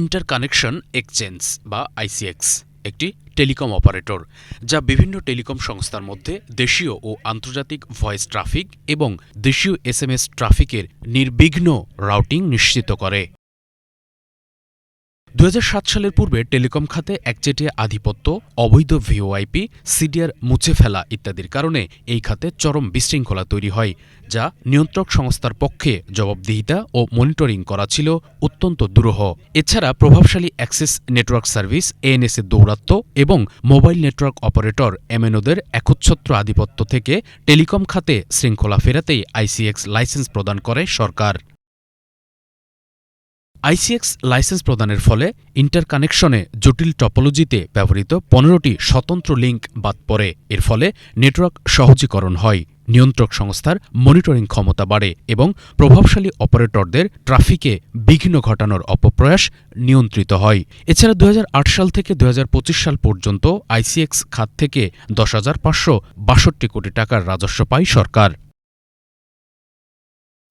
Interconnection exchange বা ICX একটি telecom operator যা বিভিন্ন টেলিকম সংস্থার মধ্যে দেশীয় ও আন্তর্জাতিক ভয়েস ট্রাফিক এবং দেশীয় এসএমএস ট্রাফিকের নির্বিঘ্ন রাউটিং নিশ্চিত করে। ২০০৭ সালের পূর্বে টেলিকম খাতে একচেটিয়া আধিপত্য, অবৈধ ভিওআইপি, সিডিআর মুছে ফেলা ইত্যাদির কারণে এই খাতে চরম বিশৃঙ্খলা তৈরি হয়, যা নিয়ন্ত্রক সংস্থার পক্ষে জবাবদিহিতা ও মনিটরিং করা ছিল অত্যন্ত দুরূহ। এছাড়া প্রভাবশালী অ্যাক্সেস নেটওয়ার্ক সার্ভিস এএনএস এর দৌরাত্ম্য এবং মোবাইল নেটওয়ার্ক অপারেটর এমএনওদের একচ্ছত্র আধিপত্য থেকে টেলিকম খাতে শৃঙ্খলা ফেরাতেই আইসিএক্স লাইসেন্স প্রদান করে সরকার। আইসিএক্স লাইসেন্স প্রদানের ফলে ইন্টারকানেকশনে জটিল টপোলজিতে ব্যবহৃত ১৫টি স্বতন্ত্র লিঙ্ক বাদ পড়ে। এর ফলে নেটওয়ার্ক সহজীকরণ হয়, নিয়ন্ত্রক সংস্থার মনিটরিং ক্ষমতা বাড়ে এবং প্রভাবশালী অপারেটরদের ট্রাফিকে বিঘ্ন ঘটানোর অপপ্রয়াস নিয়ন্ত্রিত হয়। এছাড়া ২০০৮ সাল থেকে ২০২৫ সাল পর্যন্ত আইসিএক্স খাত থেকে ১০,৫৬২ কোটি টাকার রাজস্ব পায় সরকার।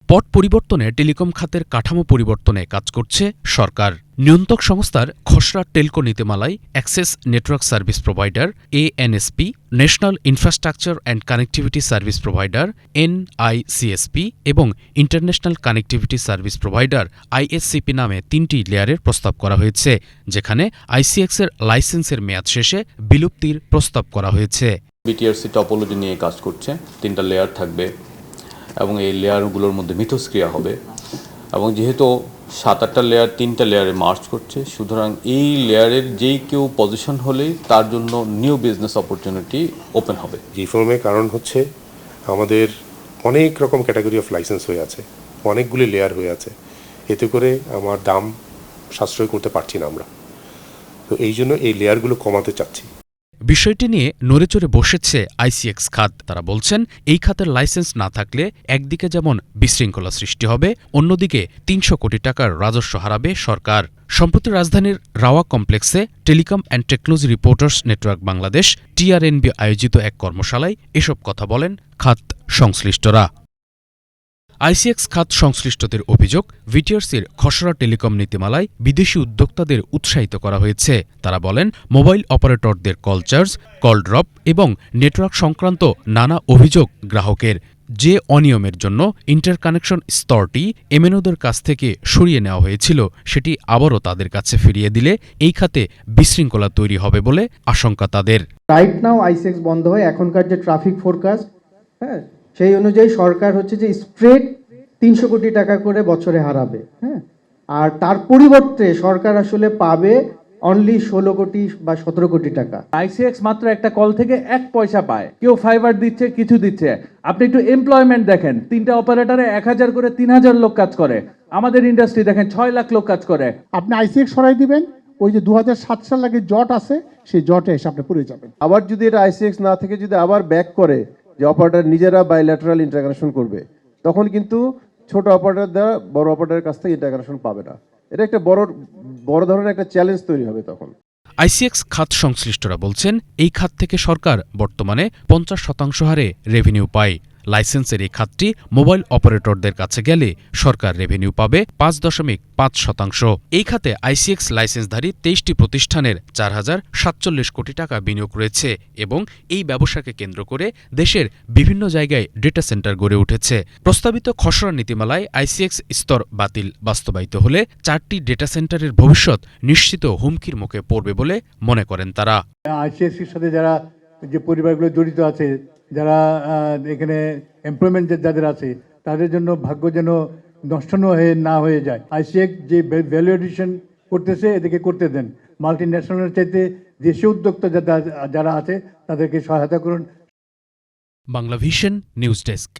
পট পরিবর্তনে টেলিকম খাতের কাঠামো পরিবর্তনে কাজ করছে সরকার। নিয়ন্ত্রক সংস্থার খসড়া টেলকো নীতিমালায় access network service provider ANSP, national infrastructure and connectivity service provider NICSP এবং international connectivity service provider ISCP নামে ৩টি লেয়ারের প্রস্তাব করা হয়েছে, যেখানে আইসিএক্সের লাইসেন্সের মেয়াদ শেষে বিলুপ্তির প্রস্তাব করা হয়েছে। বিটিআরসি টপোলজি নিয়ে কাজ করছে, 3টা লেয়ার থাকবে এবং এই লেয়ারগুলোর মধ্যে মিথস্ক্রিয়া হবে এবং যেহেতু 7-8টা লেয়ার 3টা লেয়ারে মার্জ করছে, সুতরাং এই লেয়ারের যেই কেউ পজিশন হলেই তার জন্য নিউ বিজনেস অপরচুনিটি ওপেন হবে। রিফর্মের কারণ হচ্ছে আমাদের অনেক রকম ক্যাটাগরি অফ লাইসেন্স হয়ে আছে, অনেকগুলি লেয়ার হয়ে আছে, এতে করে আমার দাম সাশ্রয় করতে পারছি না আমরা। তো এই জন্য এই লেয়ারগুলো কমাতে চাচ্ছি। বিষয়টি নিয়ে নড়েচড়ে বসেছে আইসিএক্স খাত। তারা বলছেন, এই খাতের লাইসেন্স না থাকলে একদিকে যেমন বিশৃঙ্খলা সৃষ্টি হবে, অন্যদিকে ৩০০ কোটি টাকার রাজস্ব হারাবে সরকার। সম্প্রতি রাজধানীর রাওয়া কমপ্লেক্সে telecom and technology reporters network Bangladesh TRNB আয়োজিত এক কর্মশালায় এসব কথা বলেন খাত সংশ্লিষ্টরা। আইসিএক্স খাত সংশ্লিষ্টদের অভিযোগ, বিটিআরসির খসড়া টেলিকম নীতিমালায় বিদেশি উদ্যোক্তাদের উৎসাহিত করা হয়েছে। তারা বলেন, মোবাইল অপারেটরদের কল চার্জ, কল ড্রপ এবং নেটওয়ার্ক সংক্রান্ত নানা অভিযোগ গ্রাহকের, যে অনিয়মের জন্য ইন্টারকানেকশন স্তরটি এমএনওদের কাছ থেকে সরিয়ে নেওয়া হয়েছিল, সেটি আবারও তাদের কাছে ফিরিয়ে দিলে এই খাতে বিশৃঙ্খলা তৈরি হবে বলে আশঙ্কা তাদের। রাইট নাও আইসিএক্স বন্ধ হয়, এখনকার যে ট্রাফিক ফোরকাস্ট, সেই অনুযায়ী সরকার হচ্ছে যে স্ট্রেট ৩০০ কোটি টাকা করে বছরে হারাবে। আর তার পরিবর্তে সরকার আসলে পাবে অনলি ১৬ কোটি বা ১৭ কোটি টাকা। আইসিএক্স মাত্র একটা কল থেকে ১ পয়সা পায়, কেউ ফাইবার দিচ্ছে, কিছু দিচ্ছে। আপনি একটু এমপ্লয়মেন্ট দেখেন, 3টা অপারেটরে ১,০০০ করে ৩,০০০ লোক কাজ করে। আমাদের ইন্ডাস্ট্রি দেখেন ৬ লাখ লোক কাজ করে। আপনি আইসিএক্স সরাই দিবেন, ওই যে ২০০৭ সাল আগে জট আছে, সেই জটে এসে আপনি পড়ে যাবেন। আবার যদি এটা আইসিএক্স না থেকে যদি আবার ব্যাক করে যে অপারেটর নিজেরা বাইল্যাটারাল ইন্টারকানেকশন করবে, তখন কিন্তু ছোট অপারেটর দ্বারা বড় অপারেটরের কাছ থেকে ইন্টারকানেকশন পাবে না। এটা একটা বড় ধরনের একটা চ্যালেঞ্জ তৈরি হবে তখন। আইসিএক্স খাত সংশ্লিষ্টরা বলছেন, এই খাত থেকে সরকার বর্তমানে ৫০% হারে রেভিনিউ পায়। লাইসেন্সের এই খাতটি মোবাইল অপারেটরদের কাছে গেলে সরকার রেভিনিউ পাবে ৫.৫%। এই খাতে আইসিএক্স লাইসেন্সধারী ২৩টি প্রতিষ্ঠানের ৪,০৪৭ কোটি টাকা বিনিয়োগ রয়েছে এবং এই ব্যবসাকে কেন্দ্র করে দেশের বিভিন্ন জায়গায় ডেটা সেন্টার গড়ে উঠেছে। প্রস্তাবিত খসড়া নীতিমালায় আইসিএক্স স্তর বাস্তবায়িত হলে 4টি ডেটা সেন্টারের ভবিষ্যৎ নিশ্চিত হুমকির মুখে পড়বে বলে মনে করেন তারা। আইসিএক্স এর সাথে যারা যে পরিবারগুলো জড়িত আছে, যারা এখানে এমপ্লয়মেন্ট যাদের আছে, তাদের জন্য ভাগ্য যেন নষ্ট না হয়ে যায়। আইসিএক্স যে ভ্যালু এডিশন করতেছে, এদেরকে করতে দেন। মাল্টি ন্যাশনালের চাইতে দেশীয় উদ্যোক্তা যারা আছে তাদেরকে সহায়তা করুন। Bangla vision news desk.